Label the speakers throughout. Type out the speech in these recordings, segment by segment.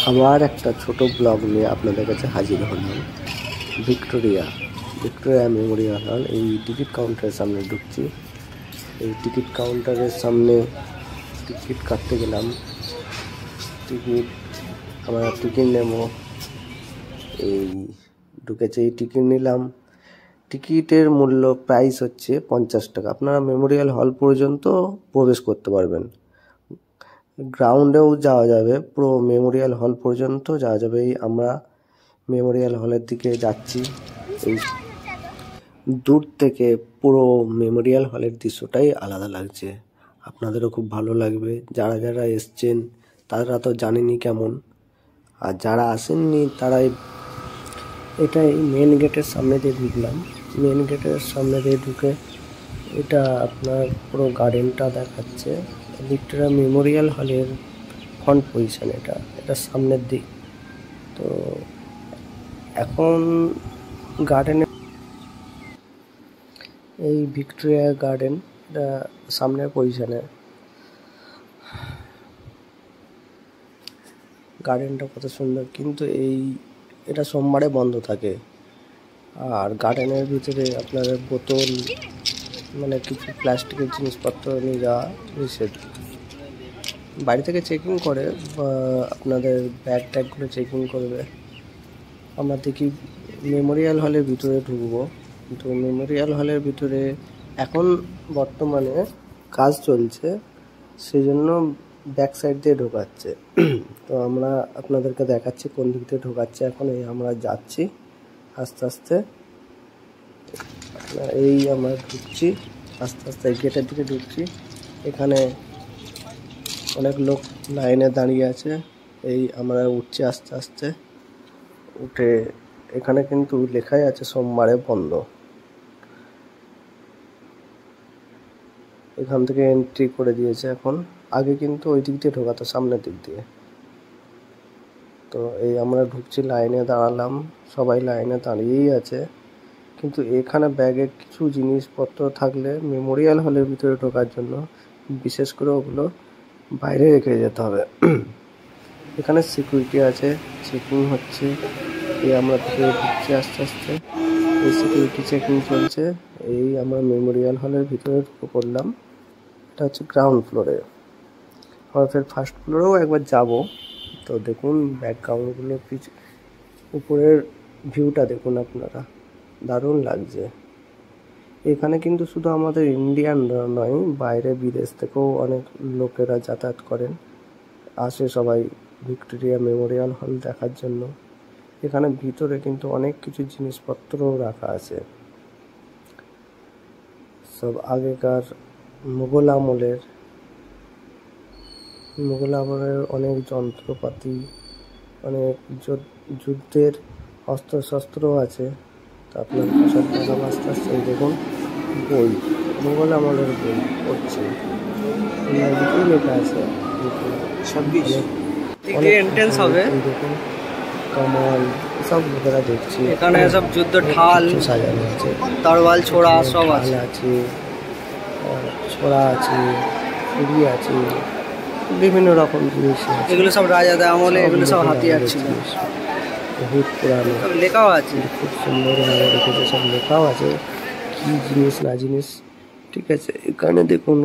Speaker 1: আবার একটা ছোট ব্লগ নিয়ে আপনাদের কাছে হাজির হলাম। ভিক্টোরিয়া মেমোরিয়াল হল। এই টিকিট কাউন্টারের সামনে ঢুকছি। এই টিকিট কাউন্টারের সামনে টিকিট কাটতে গেলাম। আমরা টিকিট নেব। এই ঢুকেছে, এই টিকিট নিলাম। টিকিটের মূল্য প্রাইস হচ্ছে 50 টাকা। আপনারা মেমোরিয়াল হল পর্যন্ত প্রবেশ করতে পারবেন। গ্রাউন্ডেও যাওয়া যাবে, পুরো মেমোরিয়াল হল পর্যন্ত যাওয়া যাবে। এই আমরা মেমোরিয়াল হলের দিকে যাচ্ছি। এই দূর থেকে পুরো মেমোরিয়াল হলের দৃশ্যটাই আলাদা লাগছে। আপনাদেরও খুব ভালো লাগবে। যারা যারা এসছেন তারা তো জানেনই কেমন, আর যারা আসেননি তারাই। এটাই মেন গেটের সামনে দিয়ে ঢুকলাম। মেন গেটের সামনে দিয়ে ঢুকে এটা আপনার পুরো গার্ডেনটা দেখাচ্ছে। ভিক্টোরিয়া মেমোরিয়াল হলের ফ্রন্ট পজিশন, এটা সামনের দিক। তো এখন গার্ডেনে, এই ভিক্টোরিয়া গার্ডেন, এটা সামনের পজিশনে। গার্ডেনটা কত সুন্দর, কিন্তু এটা সোমবারে বন্ধ থাকে। আর গার্ডেনের ভিতরে আপনাদের বোতল, মানে কিছু প্লাস্টিকের জিনিসপত্র নিয়ে যাওয়া নিষেধ। বাড়ি থেকে চেকিং করে, আপনাদের ব্যাগ ট্যাগগুলো চেকিং করবে। আমরা দেখি মেমোরিয়াল হলের ভিতরে ঢুকবো, কিন্তু মেমোরিয়াল হলের ভিতরে এখন বর্তমানে কাজ চলছে, সেই জন্য ব্যাক সাইড দিয়ে ঢোকাচ্ছে। তো আমরা আপনাদেরকে দেখাচ্ছি কোন দিক দিয়ে ঢোকাচ্ছে। এখন এই আমরা যাচ্ছি আস্তে আস্তে। এই আমরা ঢুকছি আস্তে আস্তে, গেটের দিকে ঢুকছি। এখানে অনেক লোক লাইনে দাঁড়িয়ে আছে। এই আমরা উঠছি আস্তে আস্তে। উঠে এখানে কিন্তু লেখাই আছে সোমবারে বন্ধ। এখান থেকে এন্ট্রি করে দিয়েছে এখন। আগে কিন্তু ওই দিক দিয়ে ঢোকাতো, সামনের দিক দিয়ে। তো এই আমরা ঢুকছি, লাইনে দাঁড়ালাম, সবাই লাইনে দাঁড়িয়েই আছে। কিন্তু এখানে ব্যাগে কিছু জিনিসপত্র থাকলে মেমোরিয়াল হলের ভিতরে ঢোকার জন্য বিশেষ করে ওগুলো বাইরে রেখে যেতে হবে। এখানে সিকিউরিটি আছে, চেকিং হচ্ছে। এই আমরা ভিতরে ঢুকছি আস্তে আস্তে। এই সিকিউরিটি চেকিং চলছে। এই আমরা মেমোরিয়াল হলের ভিতরে ঢুকে পড়লাম। এটা হচ্ছে গ্রাউন্ড ফ্লোরে। আমরা ফের ফার্স্ট ফ্লোরেও একবার যাব। তো দেখুন ব্যাকগ্রাউন্ডগুলো, উপরের ভিউটা দেখুন আপনারা, দারুণ লাগছে। এখানে কিন্তু শুধু আমাদের ইন্ডিয়ানরা নয়, বাইরে বিদেশ থেকেও অনেক লোকেরা যাতায়াত করেন, আসে সবাই ভিক্টোরিয়া মেমোরিয়াল হল দেখার জন্য। এখানে ভিতরে কিন্তু অনেক কিছু জিনিসপত্রও রাখা আছে, সব আগেকার মুঘল আমলের অনেক যন্ত্রপাতি, অনেক যুদ্ধের অস্ত্রশস্ত্রও আছে। তা আপনার সব দেখাবো আস্তে আস্তে। দেখুন বই, মুঘল আমলের বই পড়ছে, ইংরাজিতেই লেখা আছে। 26 এন্ট্রেন্স হবে। দেখুন কামান, সব লোকেরা দেখছি। এখানে সব যুদ্ধ ঢাল সাজানো আছে, তরোয়াল ছোড়া সব আছে। ছোড়া আছে, ছুরি আছে, বিভিন্ন রকম জিনিস। এগুলো সব রাজাদের আমলে, এগুলো সব হাতিয়ার ছিল, বহুত পুরানো। লেখাও আছে, খুব সুন্দরভাবে রেখেছে, সব লেখাও আছে কি জিনিস না জিনিস। ঠিক আছে, এখানে দেখুন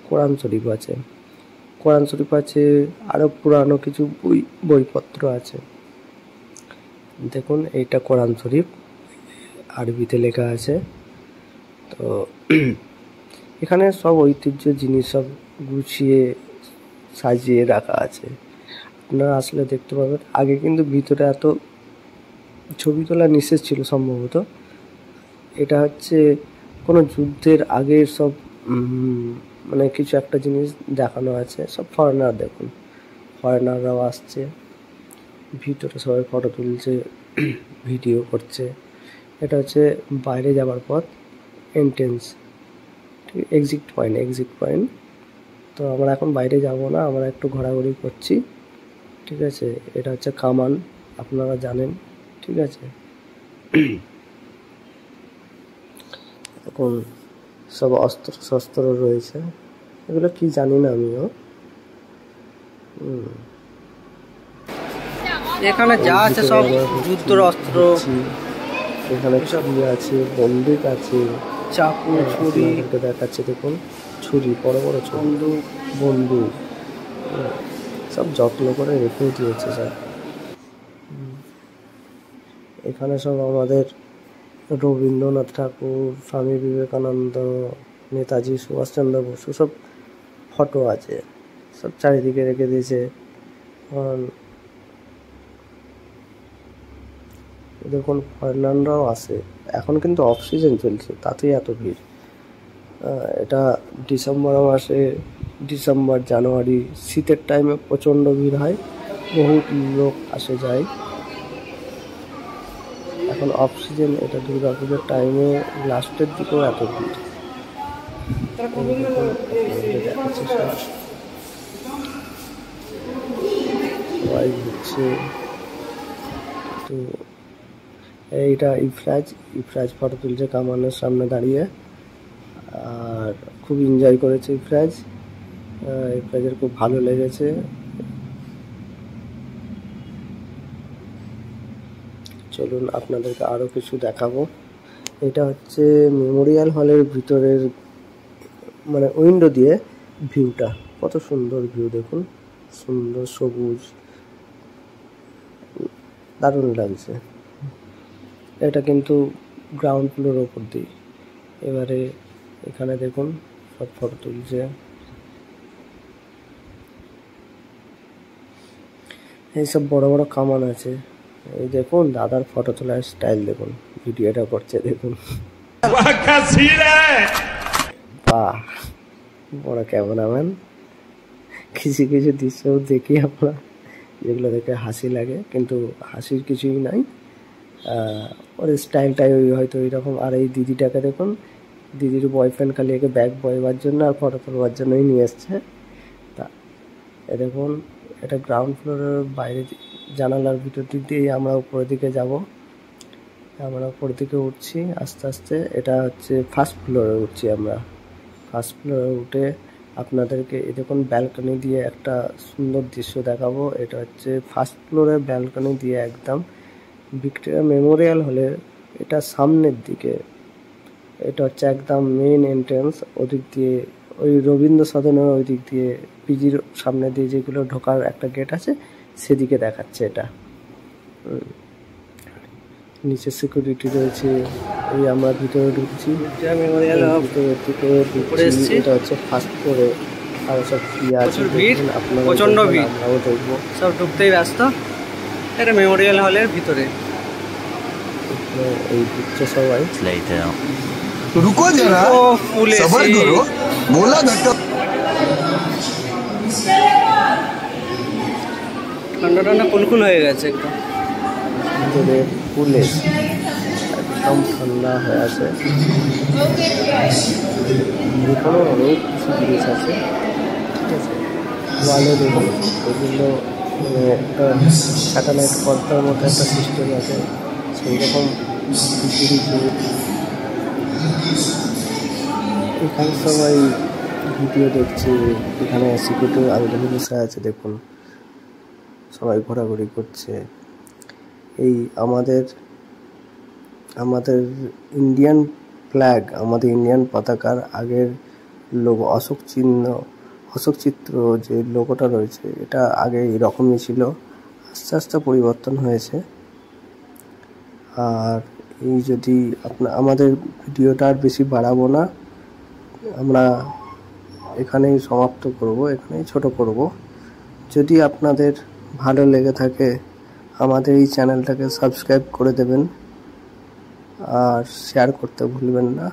Speaker 1: কোরআন শরীফ আছে, আরো পুরানো কিছু বইপত্র আছে। দেখুন এইটা কোরআন শরীফ, আরবিতে লেখা আছে। তো এখানে সব ঐতিহ্য জিনিস সব গুছিয়ে সাজিয়ে রাখা আছে, আপনারা আসলে দেখতে পাবেন। আগে কিন্তু ভিতরে এত ছবি তোলা নিষেধ ছিল সম্ভবত। এটা হচ্ছে কোনো যুদ্ধের আগের সব মানে কিছু একটা জিনিস দেখানো আছে। সব ফরেনার, দেখুন ফরেনাররাও আসছে ভিতরে, সবাই ফটো তুলছে, ভিডিও করছে। এটা হচ্ছে বাইরে যাওয়ার পথ, এন্ট্রেন্স, ঠিক এক্সিট পয়েন্ট। তো আমরা এখন বাইরে যাব না, আমরা একটু ঘোরাঘুরি করছি। ঠিক আছে, এটা হচ্ছে কামান, আপনারা জানেন। ঠিক আছে, এখন সব অস্ত্র রয়েছে, এগুলো কি জানি না আমিও।
Speaker 2: এখানে যা আছে সব যুদ্ধের অস্ত্র,
Speaker 1: এখানে ছুরি আছে, বন্দুক আছে,
Speaker 2: চাকু, ছুরি
Speaker 1: দেখাচ্ছে দেখুন, ছুরি, বড় বড় বন্দুক সব যত্ন করে রেখে দিয়েছে স্যার। এখানে সব আমাদের রবীন্দ্রনাথ ঠাকুর, স্বামী বিবেকানন্দ, নেতাজি সুভাষচন্দ্র বসু সব ফটো আছে, সব চারিদিকে রেখে দিয়েছে। দেখুন ফরেনাররাও আসে, এখন কিন্তু অফ সিজন চলছে তাতেই এত ভিড়। এটা ডিসেম্বর মাসে, ডিসেম্বর জানুয়ারি শীতের টাইমে প্রচণ্ড ভিড় হয়, বহুত লোক আসে যায়। এখন অফ সিজন, এটা দুর্গা পুজোর টাইমে লাস্টের দিকেও এত ভিড়। সবাই ঘুরছে। তো এইটা ইফরাজ ফটো তুলছে কামানের সামনে দাঁড়িয়ে, আর খুব এনজয় করেছে ইফরাজের খুব ভালো লেগেছে। চলুন আপনাদেরকে আরও কিছু দেখাবো। এটা হচ্ছে মেমোরিয়াল হলের ভিতরের মানে উইন্ডো দিয়ে ভিউটা, কত সুন্দর ভিউ দেখুন, সুন্দর সবুজ, দারুণ লাগছে। এটা কিন্তু গ্রাউন্ড ফ্লোর ওপর দিয়ে। এবারে এখানে দেখুন সব ফটো তুলছে। এইসব বড় বড় কামান আছে। এই দেখুন দাদার ফটো তোলার স্টাইল দেখুন, ভিডিওটা করছে দেখুন, বাহ বড় ক্যামেরাম্যান। কিছু কিছু দৃশ্য দেখি আমরা যেগুলো দেখে হাসি লাগে, কিন্তু হাসির কিছুই নাই, ওর স্টাইলটাই হয়তো ওইরকম। আর এই দিদিটাকে দেখুন, দিদির বয়ফ্রেন্ড খালি একে ব্যাগ বইবার জন্য আর ফটো তোলবার জন্যই নিয়ে এসছে। তা এ দেখুন, এটা গ্রাউন্ড ফ্লোরের বাইরে জানালার ভিতর দিক দিয়ে আমরা উপরের দিকে যাব। আমরা উপরের দিকে উঠছি আস্তে আস্তে। এটা হচ্ছে ফার্স্ট ফ্লোরে উঠছি আমরা। ফার্স্ট ফ্লোরে উঠে আপনাদেরকে এই দেখুন ব্যালকনি দিয়ে একটা সুন্দর দৃশ্য দেখাবো। এটা হচ্ছে ফার্স্ট ফ্লোরের ব্যালকনি দিয়ে একদম ভিক্টোরিয়া মেমোরিয়াল হলের এটা সামনের দিকে। এটা হচ্ছে একদম মেন এন্ট্রান্স। ওদিক দিয়ে ওই রবীন্দ্র সদনের ওই দিক দিয়ে পিজির সামনে দিয়ে যেগুলো ঢোকার একটা গেট আছে সেদিকে দেখাচ্ছে এটা। নিচে সিকিউরিটি রয়েছে। এই আমরা ভিতরে ঢুকছি, ভিতরের দিকে ঢুকছি। এটা হচ্ছে ফার্স্ট ফ্লোরে, আর সব কি আছে আপনারা
Speaker 2: প্রচন্ড ভিড়,
Speaker 1: আমরাও দেখবো।
Speaker 2: সব ঢুকতেই ব্যস্ত। এটা মেমোরিয়াল হলের ভিতরে।
Speaker 1: এই ঢুকছে সবাই।
Speaker 3: रुको जरा, सबर करो, बोला धक्का।
Speaker 2: ঠান্ডা ঠান্ডা কুলকুল হয়ে গেছে একদম।
Speaker 1: ভিতরে ফুলে একদম ঠান্ডা হয়ে আছে। এখানে অনেক কিছু জিনিস আছে, ঠিক আছে। ওয়ালে দেখুন ওগুলো মানে একটা স্যাটেলাইট পর্দার মতো একটা সিস্টেম আছে, সেই রকম এখানে সবাই ভিডিও দেখছে। এখানে সিকিউরিটি আঙ্কেল বসে আছে দেখুন, সবাই ঘোরাঘুরি করছে। এই আমাদের ইন্ডিয়ান ফ্ল্যাগ, আমাদের ইন্ডিয়ান পতাকার আগের লোগো অশোক চিত্র যে লোগোটা রয়েছে, এটা আগে এরকমই ছিল, আস্তে আস্তে পরিবর্তন হয়েছে। আর এই যদি আমাদের ভিডিওটা আর বেশি বাড়াবো না, আমরা এখানেই সমাপ্ত করব, এখানেই ছোট করব। যদি আপনাদের ভালো লেগে থাকে আমাদের এই চ্যানেলটাকে সাবস্ক্রাইব করে দেবেন আর শেয়ার করতে ভুলবেন না।